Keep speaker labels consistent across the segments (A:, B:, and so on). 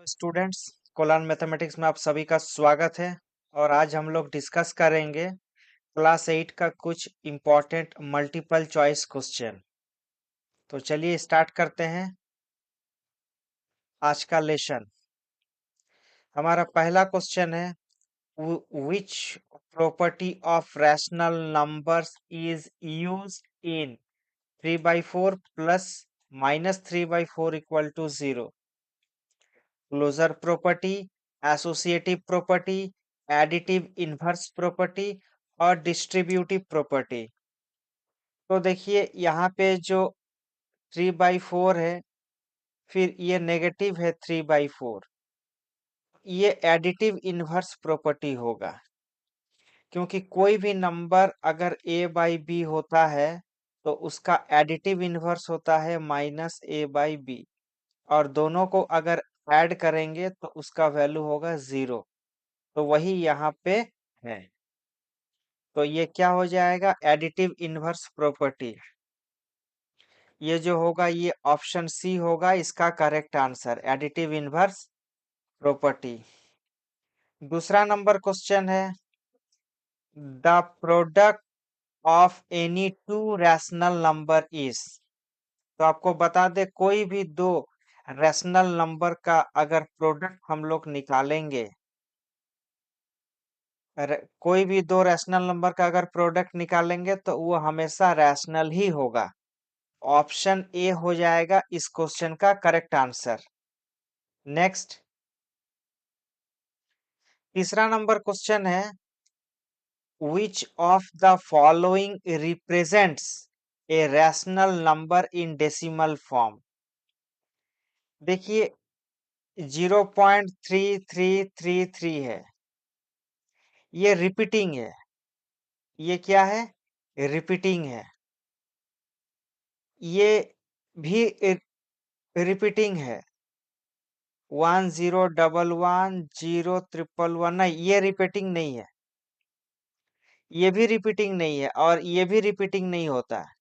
A: Students, Kolhan mathematics में आप सभी का स्वागत है। और आज हम लोग डिस्कस करेंगे क्लास 8 का कुछ इम्पोर्टेंट मल्टीपल चॉइस क्वेश्चन। तो चलिए स्टार्ट करते हैं आज का लेसन। हमारा पहला क्वेश्चन है, which property of rational numbers is used in 3/4 plus -3/4 equal to 0? Closure property, associative property, additive inverse property और डिस्ट्रीब्यूटिव प्रॉपर्टी। तो देखिए यहाँ पे जो 3/4 है, फिर ये नेगेटिव है 3/4, ये एडिटिव इन्वर्स प्रॉपर्टी होगा, क्योंकि कोई भी नंबर अगर a/b होता है तो उसका एडिटिव इन्वर्स होता है -a/b, और दोनों को अगर ऐड करेंगे तो उसका वैल्यू होगा 0। तो वही यहाँ पे है। तो ये क्या हो जाएगा, एडिटिव इन्वर्स प्रॉपर्टी। ये जो होगा ये ऑप्शन सी होगा इसका correct answer, additive inverse property. दूसरा नंबर क्वेश्चन है, the product of any two rational number is. तो आपको बता दे, कोई भी दो रैशनल नंबर का अगर प्रोडक्ट हम लोग निकालेंगे, कोई भी दो रैशनल नंबर का अगर प्रोडक्ट निकालेंगे तो वो हमेशा रैशनल ही होगा। ऑप्शन ए हो जाएगा इस क्वेश्चन का करेक्ट आंसर। नेक्स्ट, तीसरा नंबर क्वेश्चन है, which of the following represents a rational number in decimal form. देखिए 0.3333 है, ये रिपीटिंग है। ये क्या है, रिपीटिंग है। ये भी रिपीटिंग है, 1011 011 नहीं, ये रिपीटिंग नहीं है। ये भी रिपीटिंग नहीं है और ये भी रिपीटिंग नहीं होता है।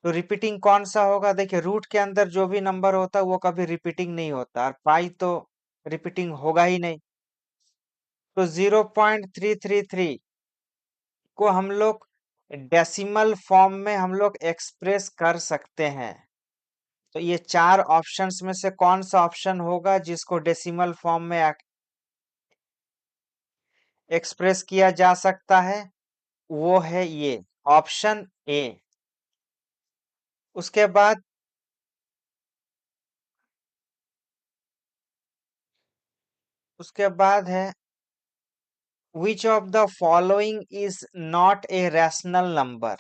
A: तो रिपीटिंग कौन सा होगा, देखिए रूट के अंदर जो भी नंबर होता है वो कभी रिपीटिंग नहीं होता, और पाई तो रिपीटिंग होगा ही नहीं। तो 0.333 को हम लोग डेसिमल फॉर्म में हम लोग एक्सप्रेस कर सकते हैं। तो ये चार ऑप्शंस में से कौन सा ऑप्शन होगा जिसको डेसिमल फॉर्म में एक्सप्रेस किया जा सकता है, वो है ये ऑप्शन ए। उसके बाद है, which of the following is not a rational number.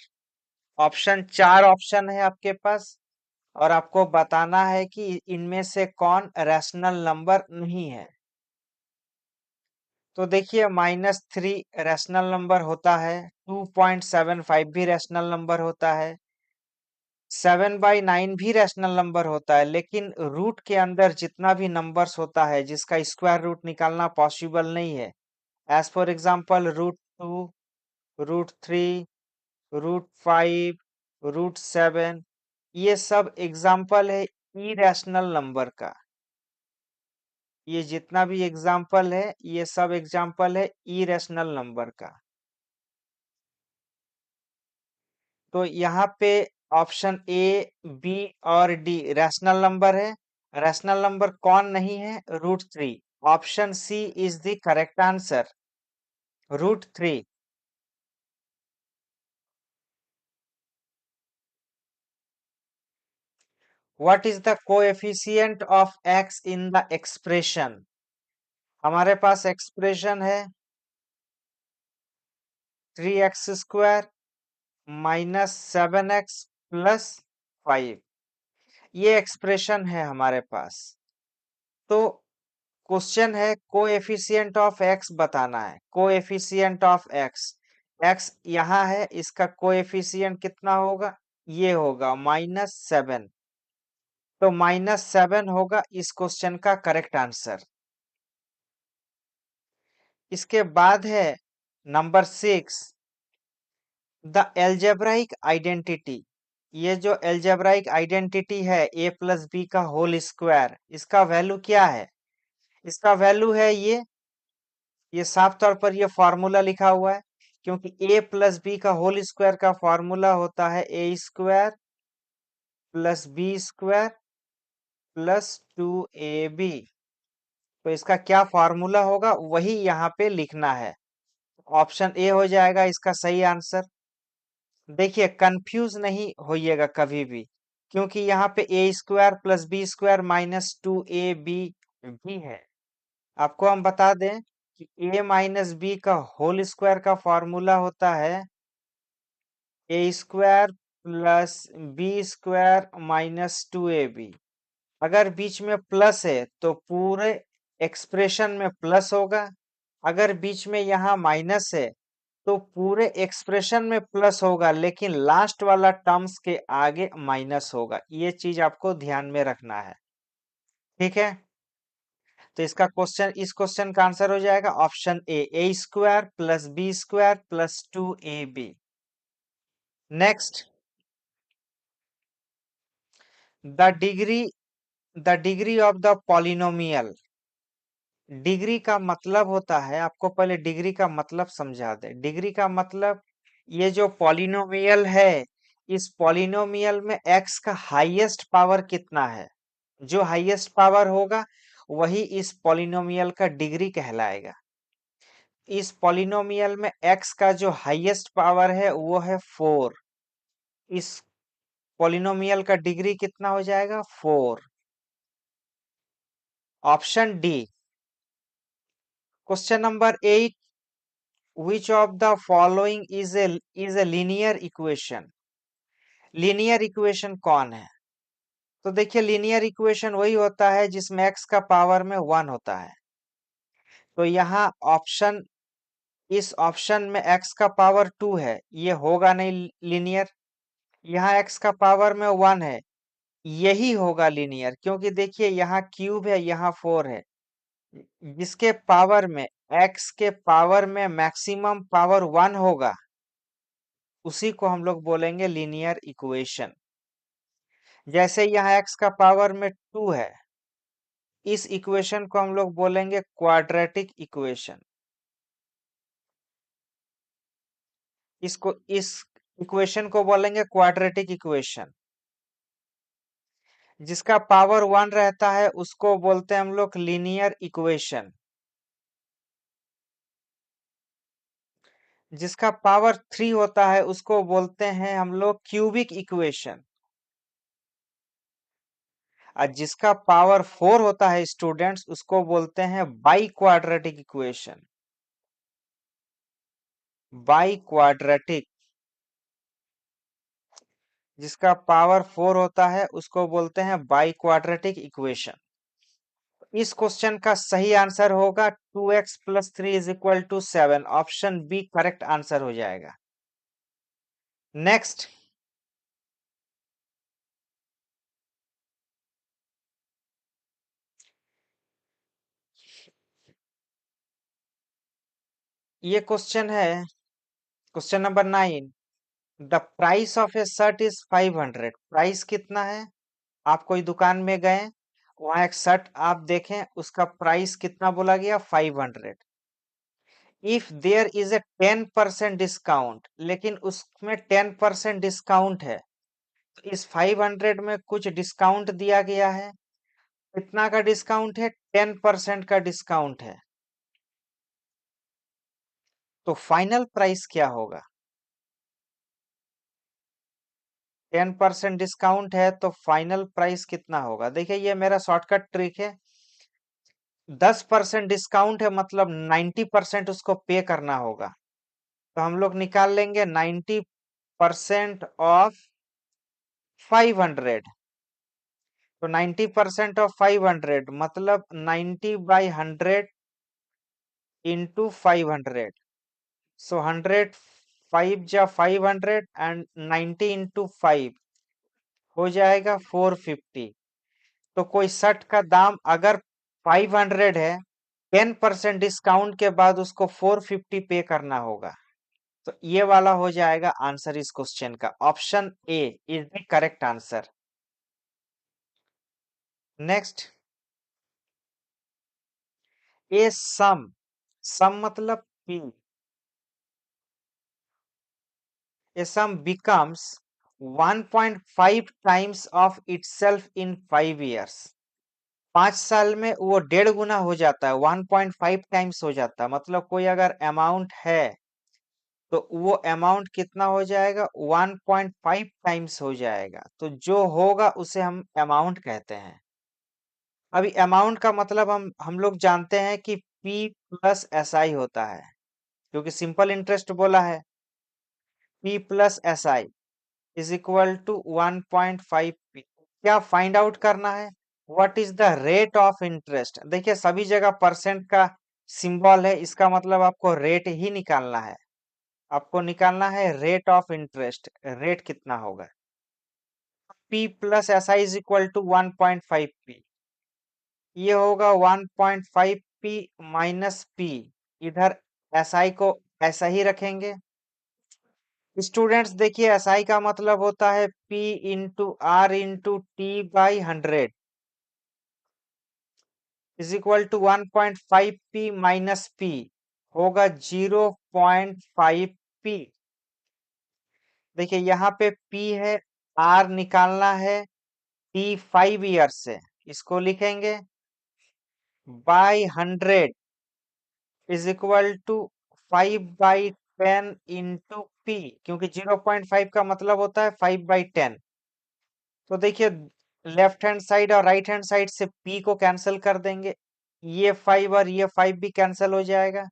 A: Option, चार ऑप्शन है आपके पास और आपको बताना है कि इनमें से कौन रैशनल नंबर नहीं है। तो देखिए -3 रैशनल नंबर होता है, 2.75 भी रैशनल नंबर होता है, 7/9 भी रैशनल नंबर होता है। लेकिन रूट के अंदर जितना भी नंबर्स होता है जिसका स्क्वायर रूट निकालना पॉसिबल नहीं है, एज फॉर एग्जाम्पल √2, √3, √5, √7, ये सब एग्जाम्पल है इरेशनल नंबर का। ये जितना भी एग्जाम्पल है ये सब एग्जाम्पल है इरेशनल नंबर का। तो यहाँ पे ऑप्शन ए, बी और डी रैशनल नंबर है। रैशनल नंबर कौन नहीं है, √3। Option C is the correct answer, √3। What is the coefficient of x in the expression? हमारे पास एक्सप्रेशन है 3x² -7x + 5। ये एक्सप्रेशन है हमारे पास। तो क्वेश्चन है कोएफिशिएंट ऑफ x बताना है। कोएफिशिएंट ऑफ x, x यहाँ है, इसका कोएफिशिएंट कितना होगा, ये होगा -7। तो -7 होगा इस क्वेश्चन का करेक्ट आंसर। इसके बाद है नंबर 6, द एल्जेब्राइक आइडेंटिटी। ये जो एल्जेब्राइक आइडेंटिटी है a + b का होल स्क्वायर, इसका वैल्यू क्या है, इसका वैल्यू है ये साफ तौर पर ये फॉर्मूला लिखा हुआ है, क्योंकि a प्लस बी का होल स्क्वायर का फॉर्मूला होता है a square plus B square plus 2ab। तो इसका क्या फॉर्मूला होगा वही यहाँ पे लिखना है। ऑप्शन ए हो जाएगा इसका सही आंसर। देखिए कंफ्यूज नहीं होइएगा कभी भी, क्योंकि यहाँ पे A square plus B square minus 2ab भी है। आपको हम बता दें कि a माइनस बी का होल स्क्वायर का फॉर्मूला होता है A square plus B square minus 2ab। अगर बीच में प्लस है तो पूरे एक्सप्रेशन में प्लस होगा, अगर बीच में यहाँ माइनस है तो पूरे एक्सप्रेशन में प्लस होगा, लेकिन लास्ट वाला टर्म्स के आगे माइनस होगा। ये चीज आपको ध्यान में रखना है, ठीक है। तो इसका क्वेश्चन, इस क्वेश्चन का आंसर हो जाएगा option A square plus B square plus 2ab। Next, the degree the degree of the polynomial. Degree का मतलब होता है, आपको पहले डिग्री का मतलब समझा दे। डिग्री का मतलब ये जो पॉलिनोमियल है, इस पॉलिनोमियल में x का हाईएस्ट पावर कितना है, जो हाईएस्ट पावर होगा वही इस पॉलिनोमियल का डिग्री कहलाएगा। इस पॉलिनोमियल में x का जो हाईएस्ट पावर है वो है 4। इस पॉलिनोमियल का डिग्री कितना हो जाएगा 4। Option D. Question number 8, which of the following is a linear equation। Linear equation कौन है? तो देखिए लीनियर इक्वेशन वही होता है जिसमें x का पावर में 1 होता है। तो यहाँ ऑप्शन, इस ऑप्शन में x का पावर 2 है, ये होगा नहीं लीनियर। यहाँ x का पावर में 1 है, यही होगा लीनियर, क्योंकि देखिए यहाँ क्यूब है, यहाँ 4 है। जिसके पावर में, x के पावर में मैक्सिमम पावर 1 होगा, उसी को हम लोग बोलेंगे लीनियर इक्वेशन। जैसे यहाँ x का पावर में 2 है, इस इक्वेशन को हम लोग बोलेंगे क्वाड्रेटिक इक्वेशन। इस इक्वेशन को बोलेंगे क्वाड्रेटिक इक्वेशन। जिसका पावर 1 रहता है उसको बोलते हैं हम लोग लीनियर इक्वेशन। जिसका पावर 3 होता है उसको बोलते हैं हम लोग क्यूबिक इक्वेशन। और जिसका पावर 4 होता है स्टूडेंट्स, उसको बोलते हैं biquadratic equation. Biquadratic, जिसका पावर 4 होता है उसको बोलते हैं बाई क्वाड्रेटिक इक्वेशन। इस क्वेश्चन का सही आंसर होगा 2x plus 3 is equal to 7। Option B correct answer हो जाएगा। नेक्स्ट, ये क्वेश्चन है, question number 9। The price of a shirt is 500। Price कितना है? आप कोई दुकान में गए, वहां एक शर्ट आप देखें, उसका प्राइस कितना बोला गया 500। If there is a 10% discount, लेकिन उसमें 10% डिस्काउंट है, तो इस 500 में कुछ डिस्काउंट दिया गया है। कितना का डिस्काउंट है? 10% का डिस्काउंट है। तो फाइनल प्राइस क्या होगा? 10% डिस्काउंट है तो फाइनल प्राइस कितना होगा? देखिए ये मेरा शॉर्टकट ट्रिक है। 10% डिस्काउंट है मतलब 90% उसको पे करना होगा। तो हम लोग निकाल लेंगे 90% ऑफ 500। तो 90% ऑफ 500 मतलब 90/100 इंटू 500। सो 100 5 जा 500 एंड 90 इंटू 5 हो जाएगा 450। तो कोई शर्ट का दाम अगर 500 है, 10% डिस्काउंट के बाद उसको 450 पे करना होगा। तो ये वाला हो जाएगा आंसर इस क्वेश्चन का। Option A is the correct answer. Next, a sum मतलब p, a sum becomes 1.5 times of itself in 5 years. 5 साल में वो 1.5 गुना हो जाता है, 1.5 टाइम्स हो जाता है। मतलब कोई अगर अमाउंट है तो वो अमाउंट कितना हो जाएगा, 1.5 टाइम्स हो जाएगा। तो जो होगा उसे हम अमाउंट कहते हैं। अभी अमाउंट का मतलब हम लोग जानते हैं कि P प्लस SI होता है, क्योंकि सिंपल इंटरेस्ट बोला है। P plus SI is equal to 1.5 P। क्या फाइंड आउट करना है, what is the rate of interest. देखिए सभी जगह परसेंट का सिंबल है, इसका मतलब आपको रेट ही निकालना है। आपको निकालना है रेट ऑफ इंटरेस्ट, रेट कितना होगा। P plus SI is equal to 1.5 P। ये होगा 1.5 P माइनस P। इधर SI को ऐसा ही रखेंगे। स्टूडेंट्स देखिए SI का मतलब होता है P into R into T/100 is equal to 1.5 P minus P, होगा 0.5 P। देखिए यहाँ पे P है, R निकालना है T 5 ईयर से, इसको लिखेंगे by 100 is equal to 5/10 into P, क्योंकि 0.5 का मतलब होता है 5/10। तो देखिए लेफ्ट हैंड साइड और राइट हैंड साइड से P को कैंसिल कर देंगे, ये 5 और ये 5 भी कैंसिल हो जाएगा।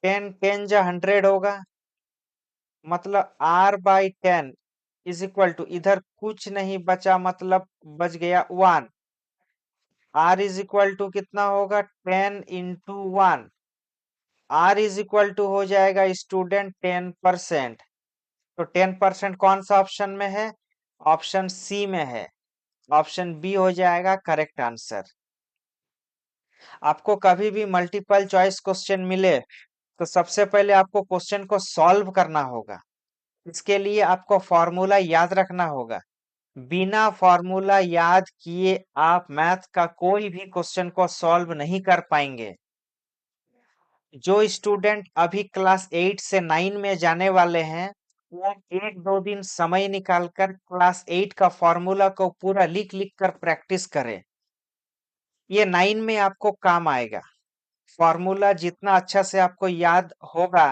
A: 10 10 जा 100 होगा, मतलब R/10 इज इक्वल टू, इधर कुछ नहीं बचा मतलब बच गया 1। R इज इक्वल टू कितना होगा, 10 into 1। R is equal to हो जाएगा स्टूडेंट 10%। तो 10% कौन सा ऑप्शन में है, ऑप्शन सी में है। ऑप्शन बी हो जाएगा करेक्ट आंसर। आपको कभी भी मल्टीपल चॉइस क्वेश्चन मिले तो सबसे पहले आपको क्वेश्चन को सॉल्व करना होगा। इसके लिए आपको फॉर्मूला याद रखना होगा। बिना फॉर्मूला याद किए आप मैथ का कोई भी क्वेश्चन को सॉल्व नहीं कर पाएंगे। जो स्टूडेंट अभी क्लास 8 से 9 में जाने वाले हैं, वो 1-2 दिन समय निकालकर क्लास 8 का फॉर्मूला को पूरा लिख लिख कर प्रैक्टिस करें। ये 9 में आपको काम आएगा। फॉर्मूला जितना अच्छा से आपको याद होगा,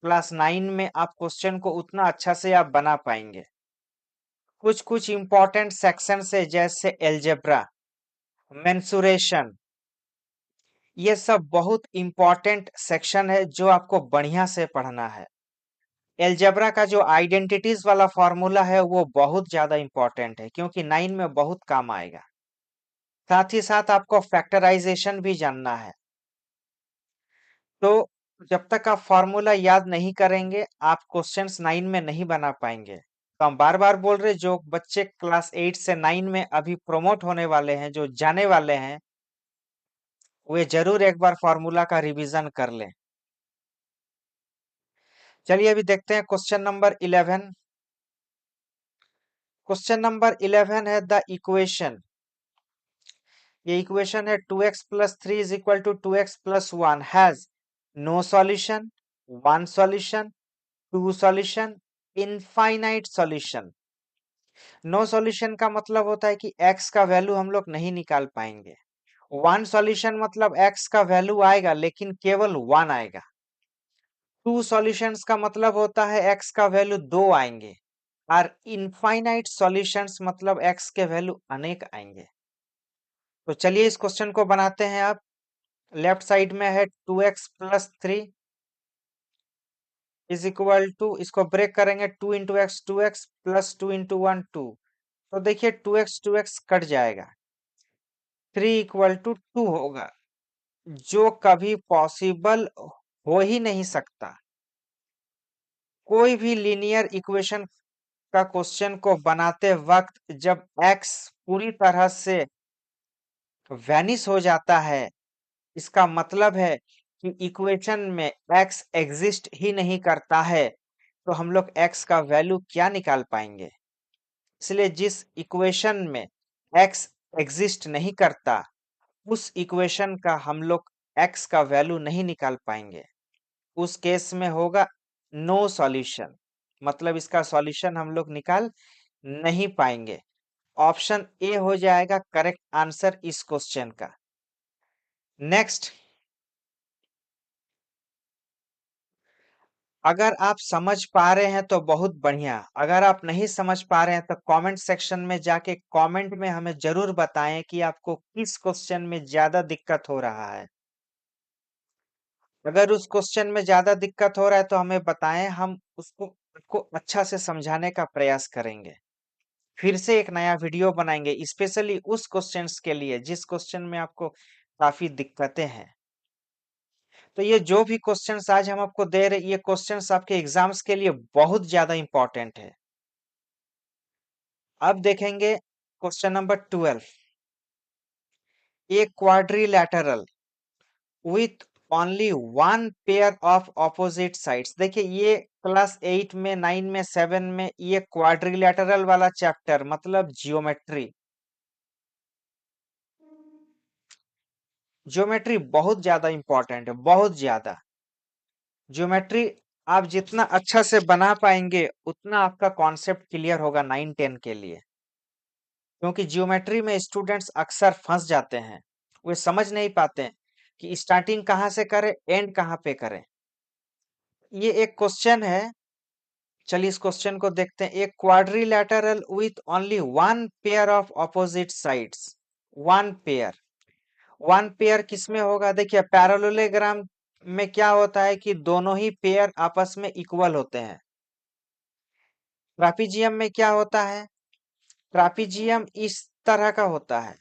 A: क्लास 9 में आप क्वेश्चन को उतना अच्छा से आप बना पाएंगे। कुछ कुछ इंपॉर्टेंट सेक्शन है, जैसे एल्जेब्रा, मेंसुरेशन, ये सब बहुत इंपॉर्टेंट सेक्शन है जो आपको बढ़िया से पढ़ना है। एल्जेब्रा का जो आइडेंटिटीज वाला फॉर्मूला है वो बहुत ज्यादा इंपॉर्टेंट है, क्योंकि 9 में बहुत काम आएगा। साथ ही साथ आपको फैक्टराइजेशन भी जानना है। तो जब तक आप फॉर्मूला याद नहीं करेंगे, आप क्वेश्चंस 9 में नहीं बना पाएंगे। तो हम बार बार बोल रहे, जो बच्चे क्लास 8 से 9 में अभी प्रमोट होने वाले हैं, जो जाने वाले हैं, वे जरूर एक बार फॉर्मूला का रिवीजन कर लें। चलिए अभी देखते हैं क्वेश्चन नंबर 11। क्वेश्चन नंबर 11 है द इक्वेशन। ये इक्वेशन है 2x plus 3 is equal to 2x plus 1 has no solution, one solution, two solution, infinite solution. No solution का मतलब होता है कि x का वैल्यू हम लोग नहीं निकाल पाएंगे। वन सॉल्यूशन मतलब x का वैल्यू आएगा लेकिन केवल 1 आएगा। टू सॉल्यूशंस का मतलब होता है x का वैल्यू 2 आएंगे। और इनफाइनाइट सॉल्यूशंस मतलब x के वैल्यू अनेक आएंगे। तो चलिए इस क्वेश्चन को बनाते हैं। आप लेफ्ट साइड में है 2x plus 3 is equal to, इसको ब्रेक करेंगे, 2 into x 2x plus 2 into 1 2। तो देखिए 2x कट जाएगा, 3 इक्वल टू 2 होगा, जो कभी पॉसिबल हो ही नहीं सकता। कोई भी लीनियर इक्वेशन का क्वेश्चन को बनाते वक्त जब x पूरी तरह से वैनिश हो जाता है, इसका मतलब है कि इक्वेशन में x एग्जिस्ट ही नहीं करता है, तो हम लोग x का वैल्यू क्या निकाल पाएंगे। इसलिए जिस इक्वेशन में x एग्जिस्ट नहीं करता, उस इक्वेशन का हम लोग x का वैल्यू नहीं निकाल पाएंगे। उस केस में होगा नो सॉल्यूशन, मतलब इसका सॉल्यूशन हम लोग निकाल नहीं पाएंगे। ऑप्शन ए हो जाएगा करेक्ट आंसर इस क्वेश्चन का। नेक्स्ट, अगर आप समझ पा रहे हैं तो बहुत बढ़िया, अगर आप नहीं समझ पा रहे हैं तो कमेंट सेक्शन में जाके कमेंट में हमें जरूर बताएं कि आपको किस क्वेश्चन में ज्यादा दिक्कत हो रहा है। अगर उस क्वेश्चन में ज्यादा दिक्कत हो रहा है तो हमें बताएं, हम उसको आपको अच्छा से समझाने का प्रयास करेंगे। फिर से एक नया वीडियो बनाएंगे स्पेशली उस क्वेश्चंस के लिए जिस क्वेश्चन में आपको काफी दिक्कतें हैं। तो ये जो भी क्वेश्चंस आज हम आपको दे रहे, ये क्वेश्चंस आपके एग्जाम्स के लिए बहुत ज्यादा इंपॉर्टेंट है। अब देखेंगे question number 12। A quadrilateral with only one pair of opposite sides. देखिए ये क्लास 8 में, 9 में, 7 में ये क्वाड्रिलैटरल वाला चैप्टर मतलब जियोमेट्री, ज्योमेट्री बहुत ज्यादा इंपॉर्टेंट है, बहुत ज्यादा। ज्योमेट्री आप जितना अच्छा से बना पाएंगे उतना आपका कॉन्सेप्ट क्लियर होगा 9 10 के लिए। क्योंकि ज्योमेट्री में स्टूडेंट्स अक्सर फंस जाते हैं, वे समझ नहीं पाते हैं कि स्टार्टिंग कहाँ से करें, एंड कहाँ पे करें। ये एक क्वेश्चन है, चलिए इस क्वेश्चन को देखते हैं। एक quadrilateral with only one pair of opposite sides. One pair, one pair किसमें होगा? देखिए पैरेललोग्राम में क्या होता है कि दोनों ही पेयर आपस में इक्वल होते हैं। ट्रापीजियम में क्या होता है? ट्रापीजियम इस तरह का होता है,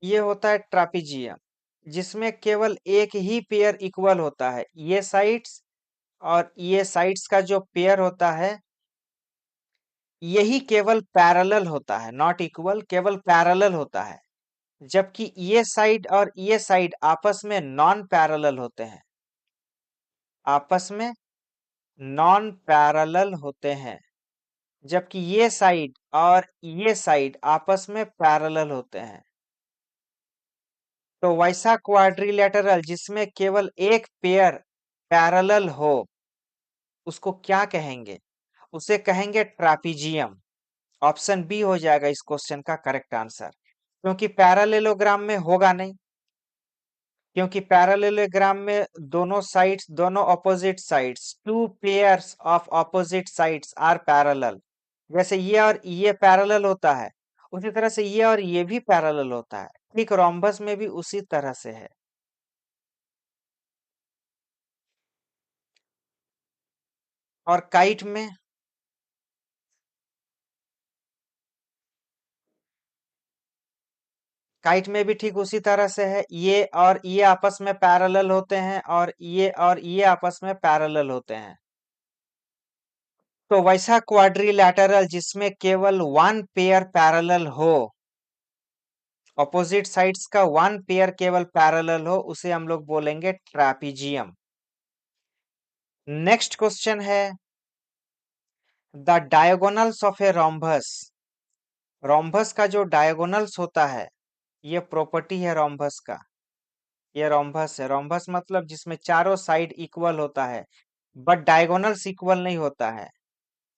A: ये होता है ट्रापीजियम, जिसमें केवल एक ही पेयर इक्वल होता है। ये साइड्स और ये साइड्स का जो पेयर होता है यही केवल पैरेलल होता है, नॉट इक्वल, केवल पैरेलल होता है। जबकि ये साइड और ये साइड आपस में नॉन पैरेलल होते हैं, आपस में नॉन पैरेलल होते हैं। जबकि ये साइड और ये साइड आपस में पैरेलल होते हैं। तो वैसा क्वाड्रिलैटरल जिसमें केवल एक पेयर पैरेलल हो उसको क्या कहेंगे? उसे कहेंगे ट्रापीजियम। ऑप्शन बी हो जाएगा इस क्वेश्चन का करेक्ट आंसर। क्योंकि पैरेललोग्राम में होगा नहीं, क्योंकि पैरेललोग्राम में दोनों साइड्स, दोनों opposite sides, two pairs of opposite sides are parallel. जैसे ये और ये पैरेलल होता है उसी तरह से ये और ये भी पैरेलल होता है। ठीक रोम्बस में भी उसी तरह से है। और काइट में भी ठीक उसी तरह से है। ये और ये आपस में पैरेलल होते हैं और ये आपस में पैरेलल होते हैं। तो वैसा क्वाड्रिलैटरल जिसमें केवल वन पेयर पैरेलल हो, ऑपोजिट साइड्स का वन पेयर केवल पैरेलल हो, उसे हम लोग बोलेंगे ट्रापीजियम। नेक्स्ट क्वेश्चन है the diagonals of a rhombus. Rhombus का जो डायगोनल्स होता है, ये प्रॉपर्टी है रोम्बस का। ये रोम्बस है, रोम्बस मतलब जिसमें चारों साइड इक्वल होता है, बट डायगोनल्स इक्वल नहीं होता है।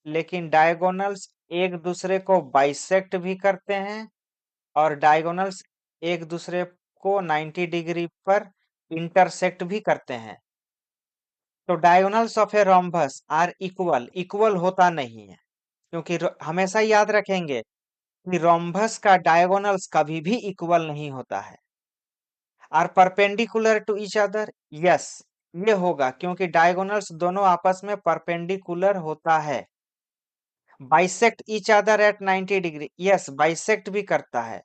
A: लेकिन डायगोनल्स एक दूसरे को बाइसेक्ट भी करते हैं और डायगोनल्स एक दूसरे को 90 डिग्री पर इंटरसेक्ट भी करते हैं। तो diagonals of a rhombus are equal, equal होता नहीं है। क्योंकि हमेशा याद रखेंगे कि रोम्बस का डायगोनल्स कभी भी इक्वल नहीं होता है। Are perpendicular to each other, yes ये होगा क्योंकि डायगोनल्स दोनों आपस में परपेंडिकुलर होता है। Bisect each other at 90 degree, yes bisect भी करता है।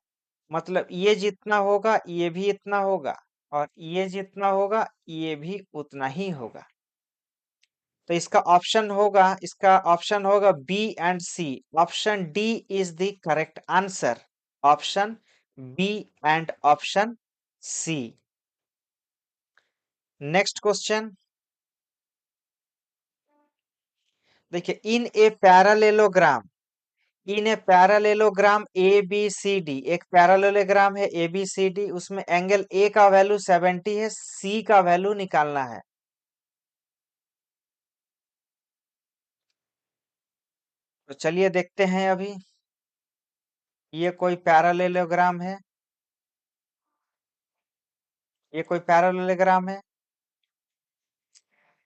A: मतलब ये जितना होगा ये भी इतना होगा, और ये जितना होगा ये भी उतना ही होगा। तो इसका ऑप्शन होगा B and C. Option D is the correct answer. Option B and option C. Next question, देखिए इन ए पैरालेलोग्राम ABCD, एक पैरालेलोग्राम है ABCD, उसमें एंगल ए का वैल्यू 70 है, सी का वैल्यू निकालना है। तो चलिए देखते हैं अभी। ये कोई पैरालेलोग्राम है, ये कोई पैरालेलोग्राम है,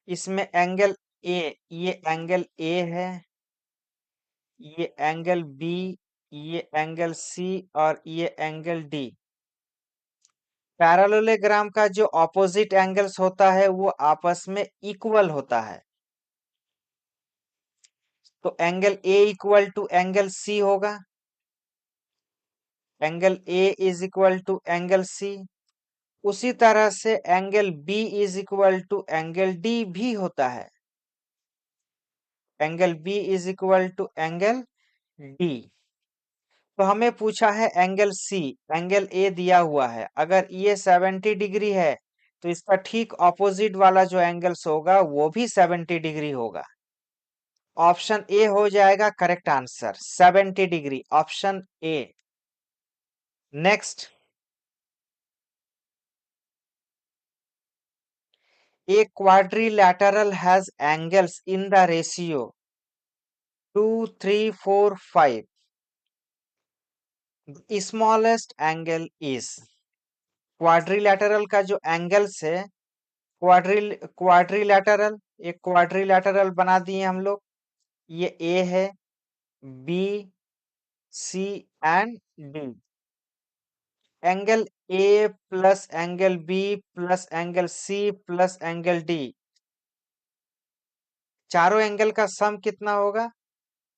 A: इसमें एंगल ए, ये एंगल ए है, ये एंगल बी, ये एंगल सी और ये एंगल डी। पैरालेलोग्राम का जो ऑपोजिट एंगल्स होता है वो आपस में इक्वल होता है। तो angle A equal to angle C होगा, angle A is equal to angle C. उसी तरह से angle B is equal to angle D भी होता है, angle B is equal to angle D. तो हमें पूछा है एंगल सी, एंगल ए दिया हुआ है, अगर ये 70 डिग्री है तो इसका ठीक ऑपोजिट वाला जो एंगल्स होगा वो भी 70 डिग्री होगा। ऑप्शन ए हो जाएगा correct answer, 70 degree, option A. Next, a quadrilateral has angles in the ratio 2, 3, 4, 5. The smallest angle is, quadrilateral का जो एंगल्स है, क्वाड्रिलैटरल, एक क्वाड्रिलैटरल बना दिए हम लोग। ये ए है, B, C and D. Angle A plus angle B plus angle C plus angle D, चारों एंगल का सम कितना होगा?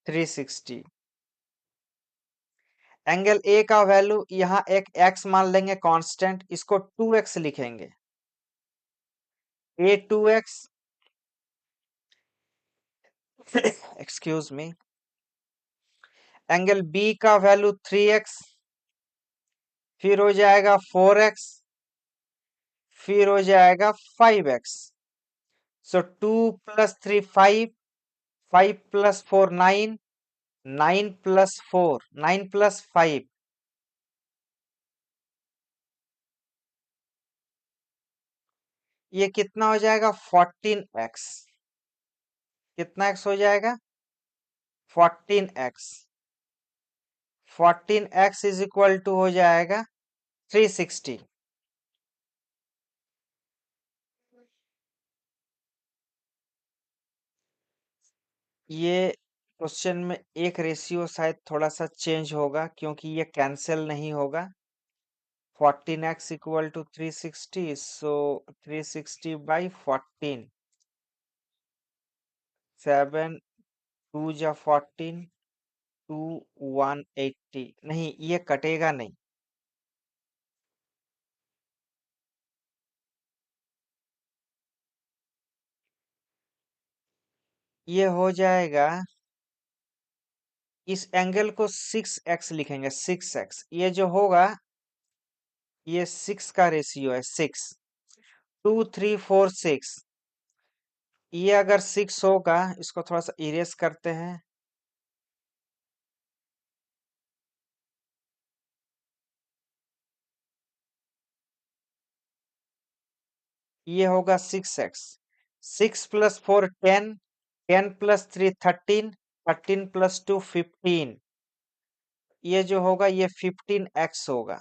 A: 360। एंगल ए का वैल्यू यहाँ एक x मान लेंगे कांस्टेंट, इसको 2x लिखेंगे, A 2x, excuse me. Angle B का वैल्यू 3x, फिर हो जाएगा 4x, फिर हो जाएगा 5x। So 2 plus 3 5, 5 plus 4 9, 9 plus 4 9 plus 5, ये कितना हो जाएगा? 14x। कितना x हो जाएगा? 14x। 14x is equal to हो जाएगा 360। ये क्वेश्चन में एक रेशियो शायद थोड़ा सा चेंज होगा क्योंकि ये कैंसिल नहीं होगा। 14x equal to 360, so 360 by 14, 7 2 जा 14, 2 180, नहीं ये कटेगा नहीं। ये हो जाएगा, इस एंगल को 6x लिखेंगे, 6x। ये जो होगा ये 6 का रेशियो है, 6, 2 3 4 6। ये अगर 6 होगा, इसको थोड़ा सा इरेज करते हैं। ये होगा 6x, 6 प्लस 4 10, 10 प्लस 3 13, 13 प्लस 2 15। ये जो होगा ये 15x होगा।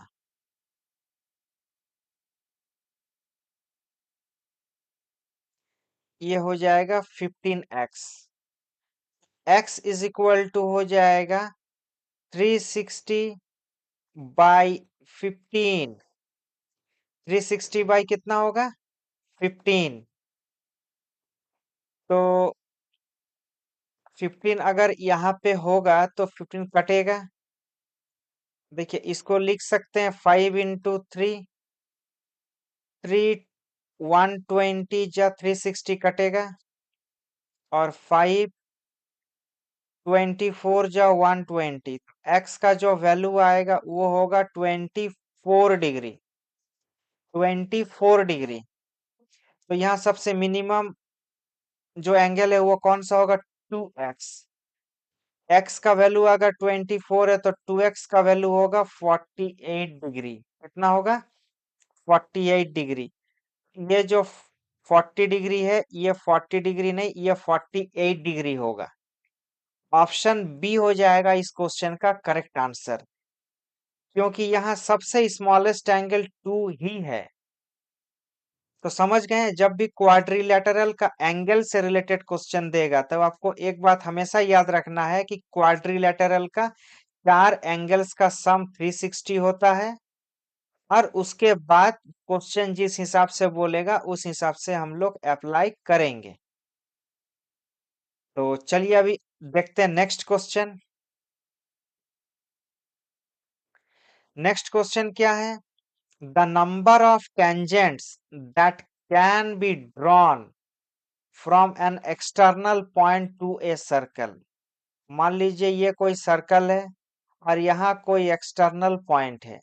A: ये हो जाएगा 15x। x is equal to हो जाएगा 360 बाई 15। 360 बाई कितना होगा? 15। तो 15 अगर यहाँ पे होगा तो 15 कटेगा। देखिए इसको लिख सकते हैं 5 इंटू 3, 3 120 जा 360 कटेगा, और 5 24 जा 120। x का जो वैल्यू आएगा वो होगा 24 डिग्री, 24 डिग्री। तो यहाँ सबसे मिनिमम जो एंगल है वो कौन सा होगा? 2x। x का वैल्यू अगर 24 है तो 2x का वैल्यू होगा 48 डिग्री। कितना होगा? 48 डिग्री। ये जो 40 डिग्री है, ये 40 डिग्री नहीं, ये 48 डिग्री होगा। ऑप्शन बी हो जाएगा इस क्वेश्चन का करेक्ट आंसर, क्योंकि यहाँ सबसे स्मॉलेस्ट एंगल 2 ही है। तो समझ गए हैं, जब भी क्वाड्रिलेटरल का एंगल से रिलेटेड क्वेश्चन देगा तब आपको एक बात हमेशा याद रखना है कि क्वाड्रिलेटरल का 4 एंगल्स का सम 360 होता है, और उसके बाद क्वेश्चन जिस हिसाब से बोलेगा उस हिसाब से हम लोग अप्लाई करेंगे। तो चलिए अभी देखते हैं नेक्स्ट क्वेश्चन। नेक्स्ट क्वेश्चन क्या है? The number of tangents that can be drawn from an external point two a circle. मान लीजिए ये कोई सर्कल है और यहाँ कोई एक्सटर्नल पॉइंट है।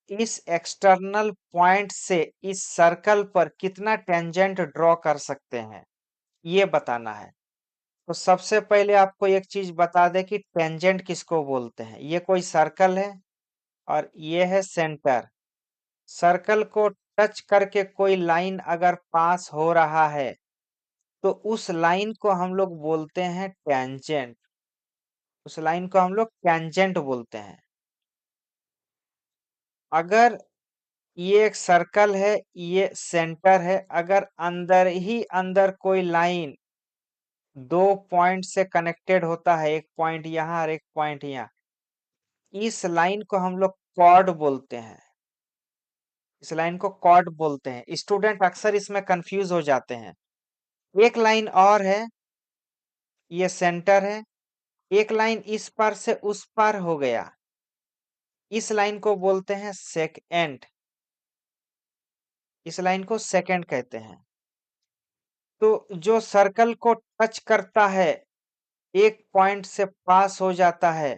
A: इस एक्सटर्नल पॉइंट से इस सर्कल पर कितना टेंजेंट ड्रॉ कर सकते हैं, ये बताना है। तो सबसे पहले आपको एक चीज बता दें कि टेंजेंट किसको बोलते हैं। ये कोई सर्कल है और ये है सेंटर। सर्कल को टच करके कोई लाइन अगर पास हो रहा है तो उस लाइन को हम लोग बोलते हैं टेंजेंट। उस लाइन को हम लोग टेंजेंट बोलते हैं। अगर ये एक सर्कल है, ये सेंटर है, अगर अंदर ही अंदर कोई लाइन दो पॉइंट से कनेक्टेड होता है, एक पॉइंट यहाँ और एक पॉइंट यहाँ, इस लाइन को हम लोग कॉर्ड बोलते हैं। इस लाइन को कॉर्ड बोलते हैं। स्टूडेंट अक्सर इसमें कंफ्यूज हो जाते हैं। एक लाइन और है, ये सेंटर है, एक लाइन इस पार से उस पार हो गया, इस लाइन को बोलते हैं सेकएंड। इस लाइन को सेकंड कहते हैं। तो जो सर्कल को टच करता है, एक पॉइंट से पास हो जाता है,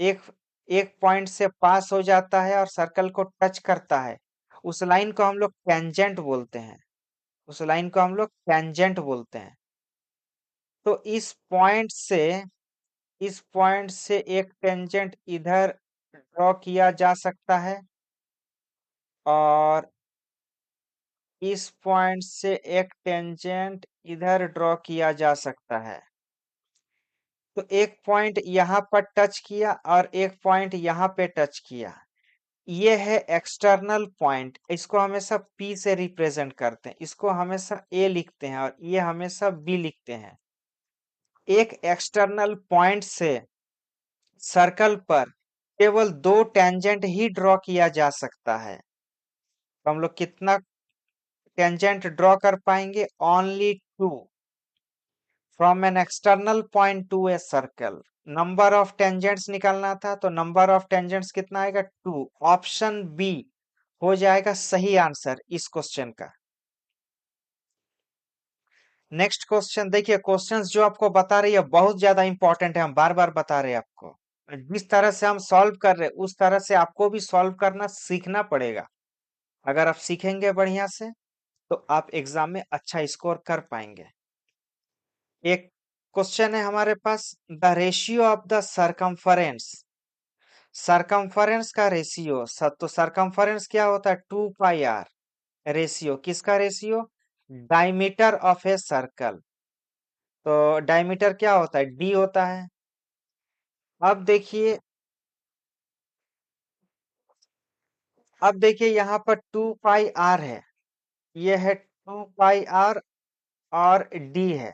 A: एक एक पॉइंट से पास हो जाता है और सर्कल को टच करता है, उस लाइन को हम लोग टेंजेंट बोलते हैं। उस लाइन को हम लोग टेंजेंट बोलते हैं। तो इस पॉइंट से एक टेंजेंट इधर ड्रॉ किया जा सकता है, और इस पॉइंट से एक टेंजेंट इधर ड्रॉ किया जा सकता है। तो एक पॉइंट यहाँ पर टच किया और एक पॉइंट यहाँ पे टच किया। ये है एक्सटर्नल पॉइंट। इसको हमेशा P से रिप्रेजेंट करते हैं, इसको हमेशा A लिखते हैं और ये हमेशा B लिखते हैं। एक एक्सटर्नल पॉइंट से सर्कल पर केवल 2 टेंजेंट ही ड्रॉ किया जा सकता है। तो हम लोग कितना टेंजेंट ड्रॉ कर पाएंगे? Only 2 from an external point two a circle. Number of tangents निकालना था, तो नंबर ऑफ टेंजेंट्स कितना आएगा? 2। ऑप्शन बी हो जाएगा सही आंसर इस क्वेश्चन का। नेक्स्ट क्वेश्चन देखिए, क्वेश्चंस जो आपको बता रही है बहुत ज्यादा इंपॉर्टेंट है, हम बार बार बता रहे हैं आपको। जिस तरह से हम सॉल्व कर रहे हैं उस तरह से आपको भी सॉल्व करना सीखना पड़ेगा। अगर आप सीखेंगे बढ़िया से तो आप एग्जाम में अच्छा स्कोर कर पाएंगे। एक क्वेश्चन है हमारे पास, the ratio of the circumference. Circumference का रेशियो, तो सरकमफरेंस क्या होता है? 2 पाई आर। रेशियो किसका? Ratio diameter of a circle. तो डायमीटर क्या होता है? डी होता है। अब देखिए, यहाँ पर 2 पाई आर है, ये है 2 पाई आर, और डी है।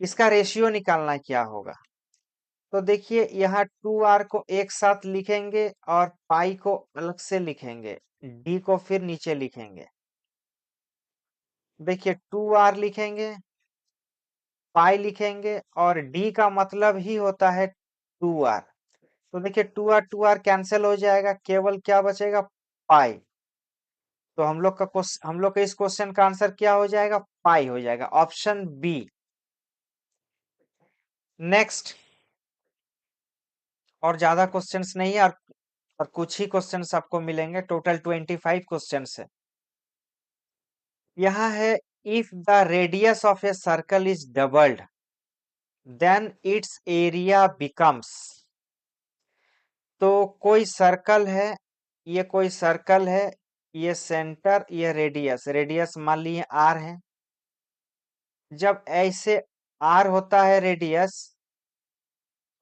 A: इसका रेशियो निकालना क्या होगा? तो देखिए, यहाँ 2 आर को एक साथ लिखेंगे और पाई को अलग से लिखेंगे, डी को फिर नीचे लिखेंगे। देखिए, 2 आर लिखेंगे, पाई लिखेंगे, और डी का मतलब ही होता है 2 आर। तो देखिए, 2 आर कैंसिल हो जाएगा, केवल क्या बचेगा? पाई। तो हम लोग का इस क्वेश्चन का आंसर क्या हो जाएगा? पाई हो जाएगा, ऑप्शन बी। नेक्स्ट, और ज्यादा क्वेश्चंस नहीं है, और कुछ ही क्वेश्चंस आपको मिलेंगे, टोटल 25 क्वेश्चंस है। यहाँ है, if the radius of a circle is doubled, then its area becomes, तो कोई सर्कल है, ये कोई सर्कल है, ये सेंटर, ये रेडियस, रेडियस मान लिए आर है। जब ऐसे आर होता है रेडियस,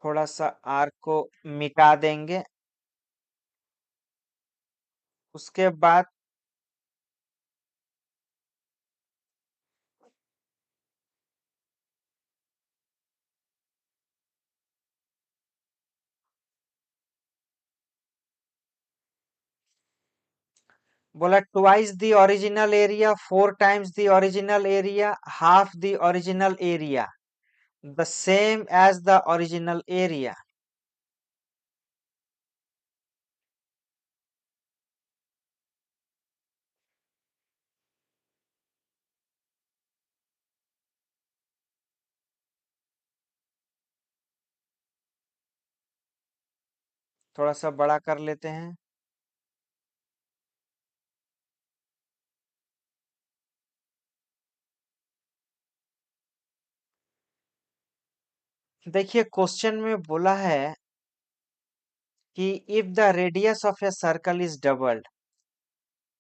A: थोड़ा सा आर को मिटा देंगे, उसके बाद बोला twice the original area, four times the original area, half the original area, the same as the original area. थोड़ा सा बड़ा कर लेते हैं। देखिए क्वेश्चन में बोला है कि if the radius of a circle is doubled,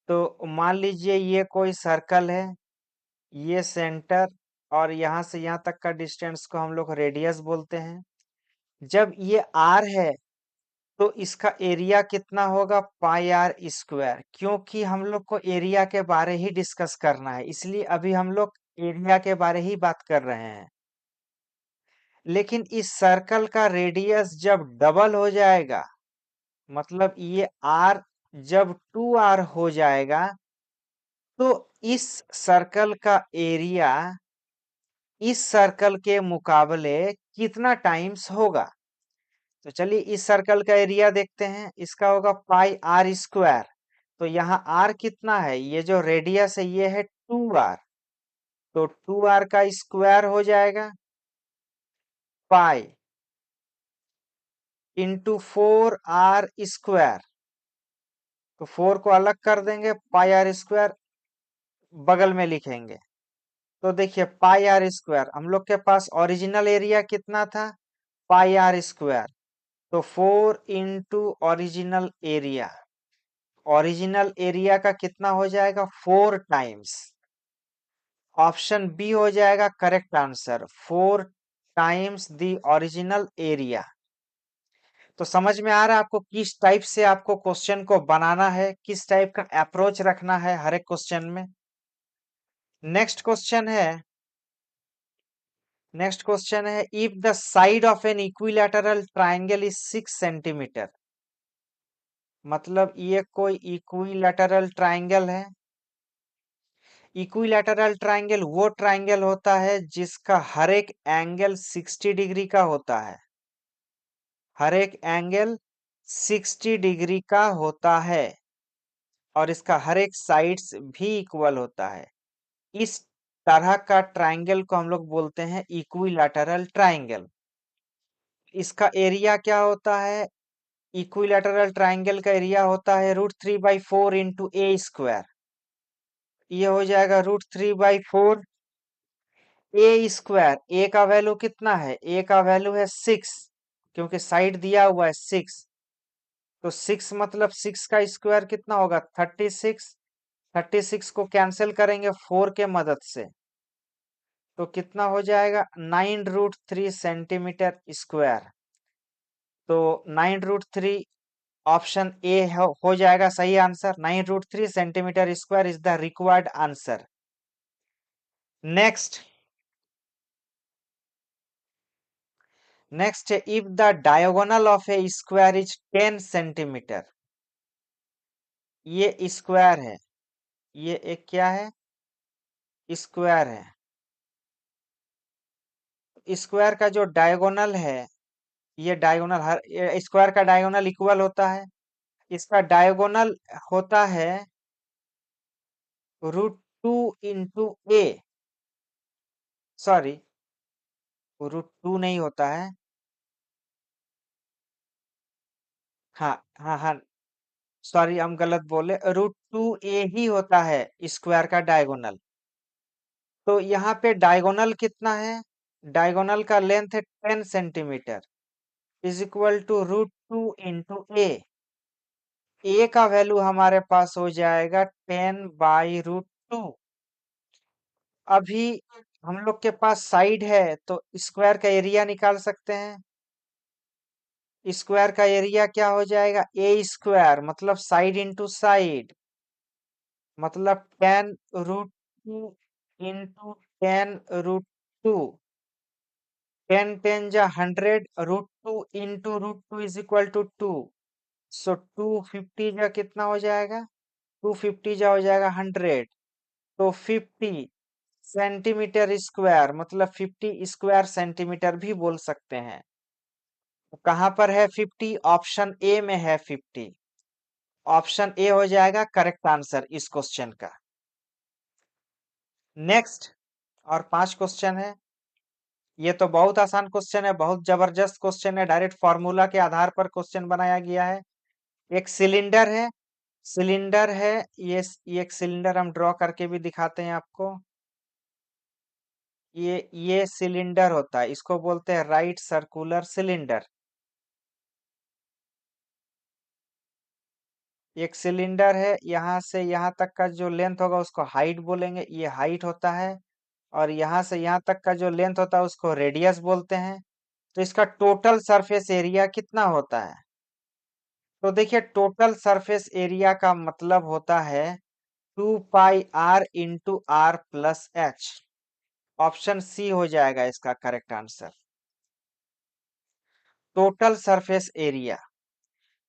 A: तो मान लीजिए ये कोई सर्कल है, ये सेंटर और यहाँ से यहाँ तक का डिस्टेंस को हम लोग रेडियस बोलते हैं। जब ये आर है तो इसका एरिया कितना होगा, पाई आर स्क्वायर, क्योंकि हम लोग को एरिया के बारे ही डिस्कस करना है, इसलिए अभी हम लोग एरिया के बारे ही बात कर रहे हैं। लेकिन इस सर्कल का रेडियस जब डबल हो जाएगा, मतलब ये आर जब 2r हो जाएगा, तो इस सर्कल का एरिया इस सर्कल के मुकाबले कितना टाइम्स होगा। तो चलिए इस सर्कल का एरिया देखते हैं, इसका होगा पाई आर स्क्वायर। तो यहाँ आर कितना है, ये जो रेडियस है ये है 2r, तो 2r का स्क्वायर हो जाएगा पाई इंटू 4r स्क्वायर। तो 4 को अलग कर देंगे, पाई आर स्क्वायर बगल में लिखेंगे। तो देखिए पाई आर स्क्वायर, हम लोग के पास ओरिजिनल एरिया कितना था, पाई आर स्क्वायर, तो 4 इंटू ओरिजिनल एरिया का कितना हो जाएगा, 4 टाइम्स। ऑप्शन बी हो जाएगा correct answer, 4 times the original area. तो समझ में आ रहा है आपको किस टाइप से आपको क्वेश्चन को बनाना है, किस टाइप का अप्रोच रखना है हर एक क्वेश्चन में। नेक्स्ट क्वेश्चन है, if the side of an equilateral triangle is 6 centimetre, मतलब ये कोई इक्विलैटरल ट्राइंगल है। इक्विलैटरल ट्राइंगल वो ट्राइंगल होता है जिसका हर एक एंगल 60 डिग्री का होता है, हर एक एंगल 60 डिग्री का होता है और इसका हर एक साइड्स भी इक्वल होता है। इस तरह का ट्राइंगल को हम लोग बोलते हैं इक्विलैटरल ट्राइंगल। इसका एरिया क्या होता है, इक्विलैटरल ट्राइंगल का एरिया होता है √3/4 इंटू ए स्क्वायर। ये हो जाएगा √3/4 ए स्क्वायर। ए का वैल्यू कितना है, ए का वैल्यू है 6, क्योंकि साइड दिया हुआ है 6। तो 6 मतलब 6 का स्क्वायर कितना होगा, 36। 36 को कैंसिल करेंगे 4 के मदद से, तो कितना हो जाएगा 9√3 सेंटीमीटर स्क्वायर। तो 9√3 ऑप्शन ए हो जाएगा सही answer. 9√3 centimetre square is the required answer. Next, if the diagonal of A square is 10 centimetre, ये स्क्वायर है, ये एक क्या है, स्क्वायर है। स्क्वायर का जो डायगोनल है, ये डायगोनल, हर स्क्वायर का डायगोनल इक्वल होता है। इसका डायगोनल होता है √2 इंटू ए, सॉरी √2 नहीं होता है, हाँ हाँ हाँ, सॉरी हम गलत बोले, √2a ही होता है स्क्वायर का डायगोनल। तो यहाँ पे डायगोनल कितना है, डायगोनल का लेंथ है 10 centimetre is equal to √2 into A का वैल्यू हमारे पास हो जाएगा 10/√2। अभी हम लोग के पास साइड है तो स्क्वायर का एरिया निकाल सकते हैं। स्क्वायर का एरिया क्या हो जाएगा, ए स्क्वायर मतलब साइड इंटू साइड, मतलब 10√2 इंटू 10√2। 10 जा 100, √2 इंटू √2 इज इक्वल टू 2। सो 250 जा कितना हो जाएगा, 250 जा हो जाएगा 100। तो 50 सेंटीमीटर स्क्वायर मतलब 50 स्क्वायर सेंटीमीटर भी बोल सकते हैं। तो कहां पर है 50, ऑप्शन ए में है 50। ऑप्शन ए हो जाएगा करेक्ट आंसर इस क्वेश्चन का। नेक्स्ट और 5 क्वेश्चन है। ये तो बहुत आसान क्वेश्चन है, बहुत जबरदस्त क्वेश्चन है, डायरेक्ट फॉर्मूला के आधार पर क्वेश्चन बनाया गया है। एक सिलेंडर है, सिलेंडर है ये एक सिलेंडर हम ड्रॉ करके भी दिखाते हैं आपको। ये सिलेंडर होता है, इसको बोलते हैं राइट सर्कुलर सिलेंडर। एक सिलेंडर है, यहाँ से यहाँ तक का जो लेंथ होगा उसको हाइट बोलेंगे, ये हाइट होता है। और यहाँ से यहाँ तक का जो लेंथ होता है उसको रेडियस बोलते हैं। तो इसका टोटल सरफेस एरिया कितना होता है, तो देखिए टोटल सरफेस एरिया का मतलब होता है 2πr into R plus H. Option C हो जाएगा इसका correct answer, total surface area.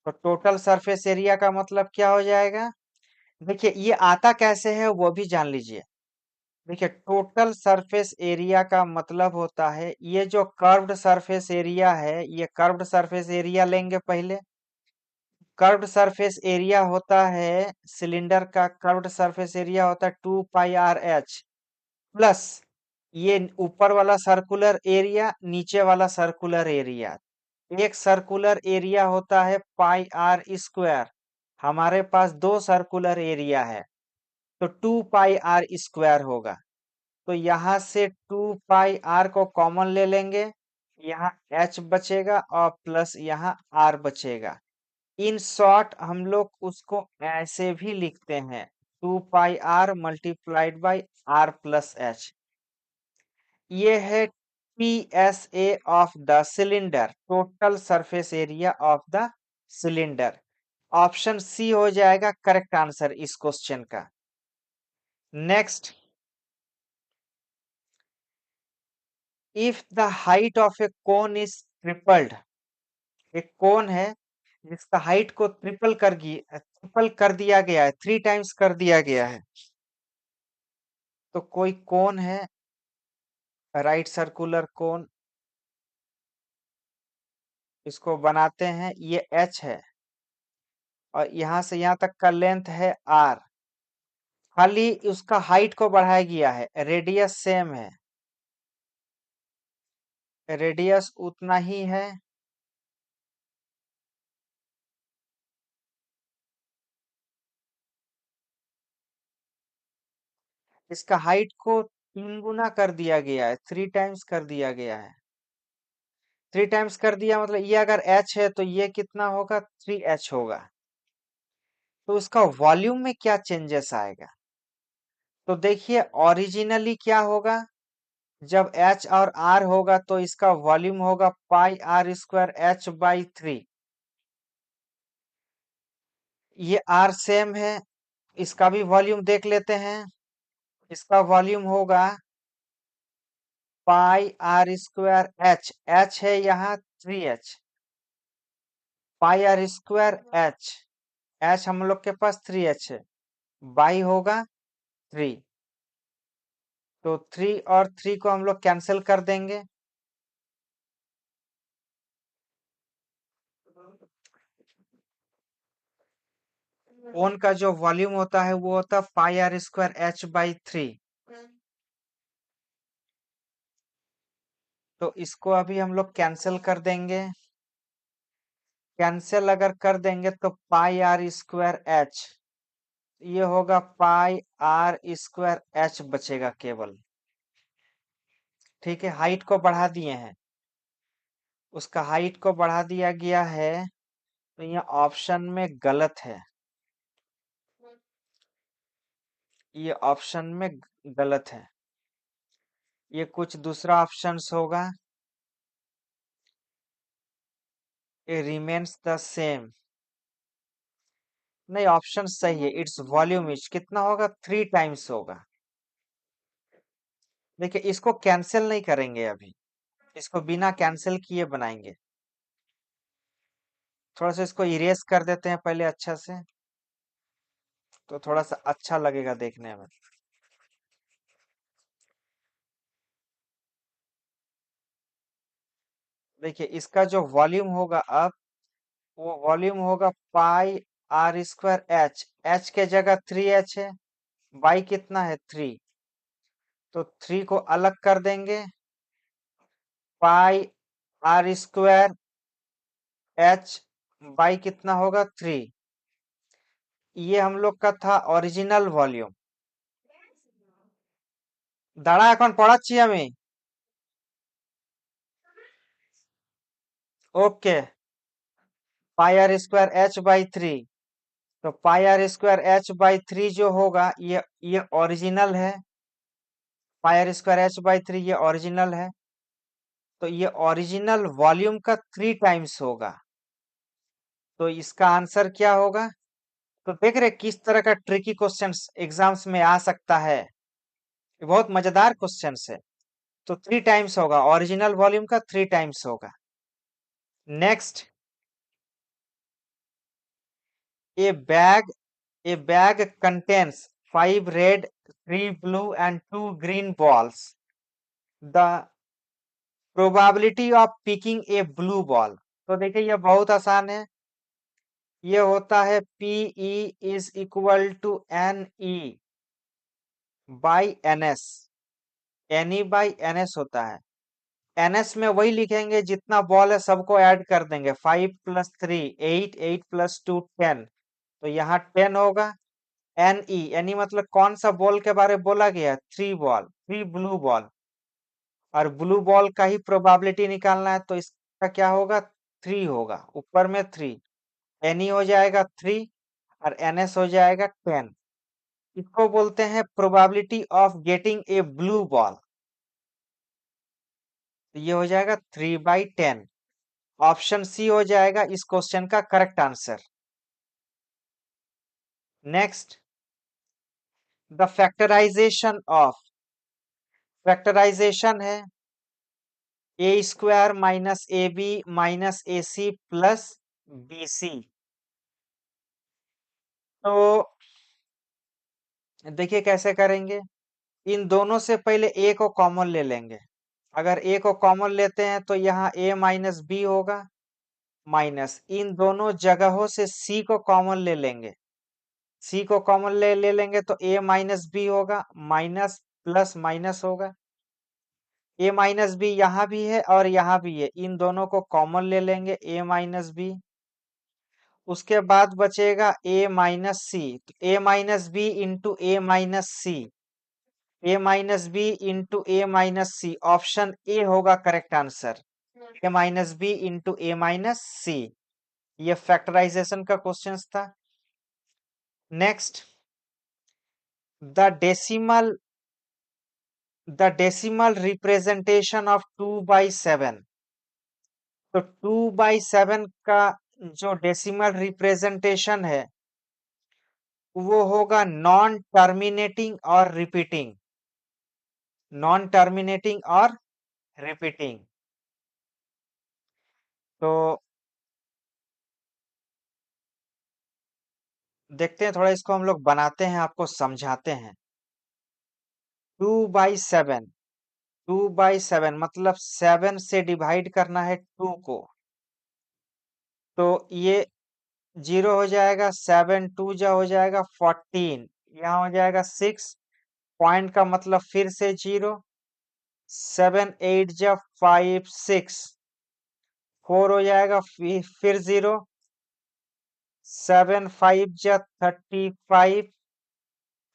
A: तो टोटल सरफेस एरिया का मतलब क्या हो जाएगा, देखिए ये आता कैसे है वो भी जान लीजिए। देखिए टोटल सरफेस एरिया का मतलब होता है ये जो कर्व्ड सरफेस एरिया है, ये कर्व्ड सरफेस एरिया लेंगे पहले। कर्व्ड सरफेस एरिया होता है, सिलेंडर का कर्व्ड सरफेस एरिया होता है 2πr(h) प्लस ये ऊपर वाला सर्कुलर एरिया, नीचे वाला सर्कुलर एरिया। एक सर्कुलर एरिया होता है πr²। हमारे पास दो सर्कुलर एरिया है तो 2πr² होगा। तो यहाँ से 2πr को कॉमन ले लेंगे, यहाँ h बचेगा और प्लस यहाँ r बचेगा। इन शॉर्ट हम लोग उसको ऐसे भी लिखते हैं 2πr multiplied by r plus H. ये है PSA of the cylinder, total surface area of the cylinder. Option C हो जाएगा करेक्ट आंसर इस क्वेश्चन का। Next, if the height of a cone is tripled, एक कोन है जिसका height को ट्रिपल कर दिया गया है, 3 टाइम्स कर दिया गया है। तो कोई कोन है, राइट सर्कुलर कोन, इसको बनाते हैं, ये h है और यहां से यहां तक का लेंथ है r। खाली उसका हाइट को बढ़ाया गया है, रेडियस सेम है, रेडियस उतना ही है। इसका हाइट को 3 गुना कर दिया गया है, 3 टाइम्स कर दिया गया है। 3 टाइम्स कर दिया मतलब ये अगर h है तो ये कितना होगा, 3h होगा। तो उसका वॉल्यूम में क्या चेंजेस आएगा, तो देखिए ओरिजिनली क्या होगा, जब h और r होगा तो इसका वॉल्यूम होगा πr²h/3। ये r सेम है, इसका भी वॉल्यूम देख लेते हैं। इसका वॉल्यूम होगा πr²h, h है यहाँ 3h, πr²h, h हम लोग के पास 3h है, बाई होगा 3। तो 3 और 3 को हम लोग कैंसिल कर देंगे। कोन का जो वॉल्यूम होता है वो होता है πr²h/3। तो इसको अभी हम लोग कैंसिल कर देंगे। कैंसिल अगर कर देंगे तो πr²h, ये होगा πr²h बचेगा केवल। ठीक है, हाइट को बढ़ा दिए हैं, उसका हाइट को बढ़ा दिया गया है, तो ये ऑप्शन में गलत है, ये ऑप्शन में गलत है, ये कुछ दूसरा ऑप्शंस होगा। ये रिमेन्स द सेम, नहीं ऑप्शन सही है, इट्स वॉल्यूम इज कितना होगा, 3 टाइम्स होगा। देखिए इसको कैंसिल नहीं करेंगे अभी, इसको बिना कैंसिल किए बनाएंगे। थोड़ा सा इसको इरेज कर देते हैं पहले अच्छा से, तो थोड़ा सा अच्छा लगेगा देखने में। देखिए इसका जो वॉल्यूम होगा अब, वो वॉल्यूम होगा पाई आर स्क्वायर एच, एच के जगह 3h है, बाई कितना है 3, तो 3 को अलग कर देंगे, पाई आर स्क्वायर एच बाई कितना होगा 3। ये हम लोग का था ओरिजिनल वॉल्यूम। दाड़ा এখন পড়াচ্ছি আমি। Okay, pi R square H by 3, तो pi R square H by 3 जो होगा, ये ओरिजिनल है, pi R square H by 3 ये ओरिजिनल है, तो ये ओरिजिनल वॉल्यूम का 3 टाइम्स होगा, तो इसका आंसर क्या होगा। तो देख रहे किस तरह का ट्रिकी क्वेश्चंस एग्जाम्स में आ सकता है, ये बहुत मजेदार क्वेश्चंस है। तो 3 टाइम्स होगा, ओरिजिनल वॉल्यूम का 3 टाइम्स होगा। Next, A bag A bag contains 5 red, 3 blue, and 2 green balls. The probability of picking a blue ball. तो देखिए ये बहुत आसान है, ये होता है PE is equal to NE by NS, NE by NS होता है। NS में वही लिखेंगे जितना बॉल है सबको ऐड कर देंगे, 5 + 3 8, 8 + 2 10, तो यहाँ 10 होगा। एनई मतलब कौन सा बॉल के बारे में बोला गया, 3 बॉल, 3 ब्लू बॉल, और ब्लू बॉल का ही प्रोबेबिलिटी निकालना है, तो इसका क्या होगा, 3 होगा, ऊपर में 3, एनई हो जाएगा 3 और एनएस हो जाएगा 10। इसको बोलते हैं probability of getting a blue ball, तो ये हो जाएगा 3/10। ऑप्शन सी हो जाएगा इस क्वेश्चन का correct answer. Next, the factorisation है A² minus AB minus AC plus BC। तो देखिए कैसे करेंगे, इन दोनों से पहले A को कॉमन ले लेंगे, अगर A को कॉमन लेते हैं तो यहाँ A माइनस B होगा, माइनस इन दोनों जगहों से C को कॉमन ले लेंगे, C को कॉमन ले लेंगे तो A माइनस B होगा, माइनस प्लस माइनस होगा, A माइनस बी यहाँ भी है और यहाँ भी है, इन दोनों को कॉमन ले लेंगे A माइनस बी, उसके बाद बचेगा A माइनस सी, तो A minus B into A minus C, A minus B into A minus C, option A होगा correct answer, A minus B into A minus C. ये factorisation का question था। Next, the decimal representation of 2/7, तो 2/7 का जो decimal representation है वो होगा नॉन टर्मिनेटिंग और रिपीटिंग, नॉन टर्मिनेटिंग और रिपीटिंग। तो देखते हैं, थोड़ा इसको हम लोग बनाते हैं, आपको समझाते हैं। 2/7, 2/7 मतलब 7 से डिवाइड करना है 2 को, तो ये 0 हो जाएगा, 7 2 जा हो जाएगा 14, यहाँ हो जाएगा 6, पॉइंट का मतलब फिर से 0, 7 8 जा 5 6, 4 हो जाएगा, फिर 0, 7 5 जा 35,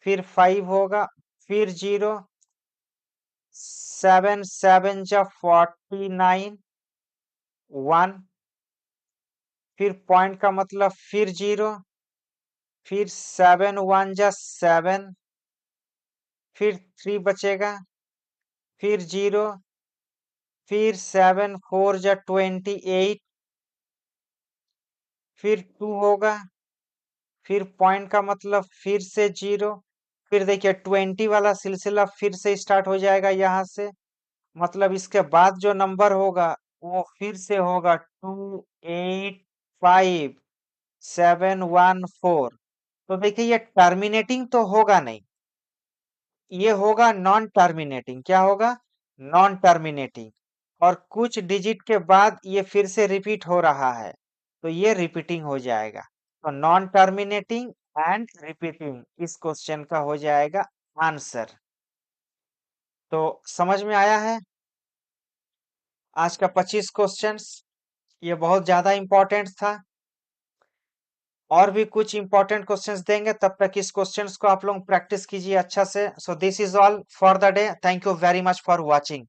A: फिर 5 होगा, फिर 0, 7 7 जा 49, 1, फिर पॉइंट का मतलब फिर 0, फिर 7 1 जा 7, फिर 3 बचेगा, फिर 0, फिर 7 4 जा 28, फिर 2 होगा, फिर पॉइंट का मतलब फिर से 0, फिर देखिए 20 वाला सिलसिला फिर से स्टार्ट हो जाएगा यहाँ से, मतलब इसके बाद जो नंबर होगा वो फिर से होगा 285714। तो देखिए ये टर्मिनेटिंग तो होगा नहीं, ये होगा नॉन टर्मिनेटिंग। क्या होगा? Non terminating. और कुछ डिजिट के बाद ये फिर से रिपीट हो रहा है, तो ये रिपीटिंग हो जाएगा। तो नॉन टर्मिनेटिंग एंड रिपीटिंग इस क्वेश्चन का हो जाएगा आंसर। तो समझ में आया है आज का 25 क्वेश्चंस? ये बहुत ज्यादा इंपॉर्टेंट था। और भी कुछ इंपॉर्टेंट क्वेश्चंस देंगे, तब तक इस क्वेश्चंस को आप लोग प्रैक्टिस कीजिए अच्छा से। So this is all for the day. Thank you very much for watching.